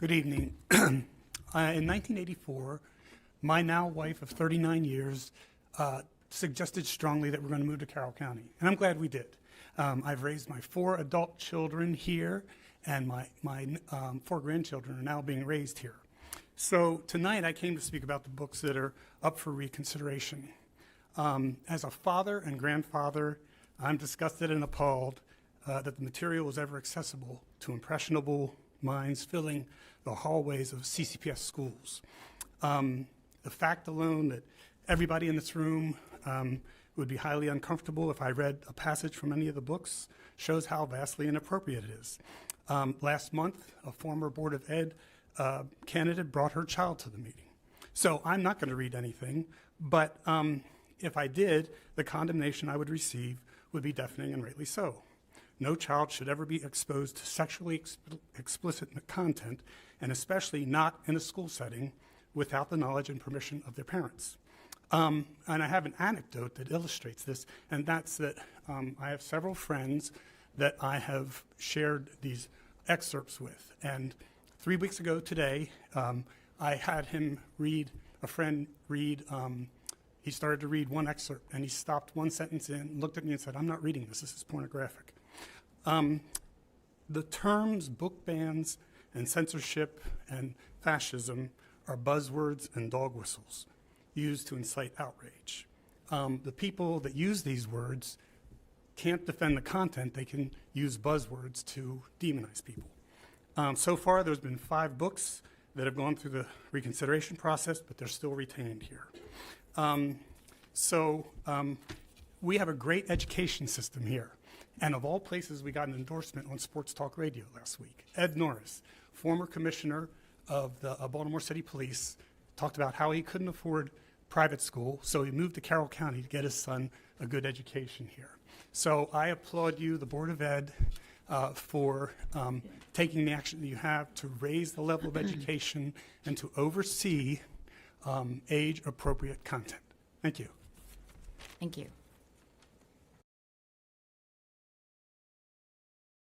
Good evening. In 1984, my now wife of 39 years suggested strongly that we're going to move to Carroll County, and I'm glad we did. I've raised my 4 adult children here, and my 4 grandchildren are now being raised here. So tonight I came to speak about the books that are up for reconsideration. As a father and grandfather, I'm disgusted and appalled that the material was ever accessible to impressionable minds filling the hallways of CCPS schools. The fact alone that everybody in this room would be highly uncomfortable if I read a passage from any of the books shows how vastly inappropriate it is. Last month, a former Board of Ed candidate brought her child to the meeting. So I'm not going to read anything, but if I did, the condemnation I would receive would be deafening, and rightly so. No child should ever be exposed to sexually explicit content, and especially not in a school setting without the knowledge and permission of their parents. And I have an anecdote that illustrates this, and that's that I have several friends that I have shared these excerpts with. And 3 weeks ago today, I had a friend read, he started to read one excerpt, and he stopped one sentence in, looked at me and said, "I'm not reading this is pornographic." The terms book bans and censorship and fascism are buzzwords and dog whistles used to incite outrage. The people that use these words can't defend the content. They can use buzzwords to demonize people. So far, there's been 5 books that have gone through the reconsideration process, but they're still retained here. We have a great education system here. And of all places, we got an endorsement on Sports Talk Radio last week. Ed Norris, former commissioner of the Baltimore City Police, talked about how he couldn't afford private school, so he moved to Carroll County to get his son a good education here. So I applaud you, the Board of Ed, for taking the action that you have to raise the level of education and to oversee age-appropriate content. Thank you. Thank you.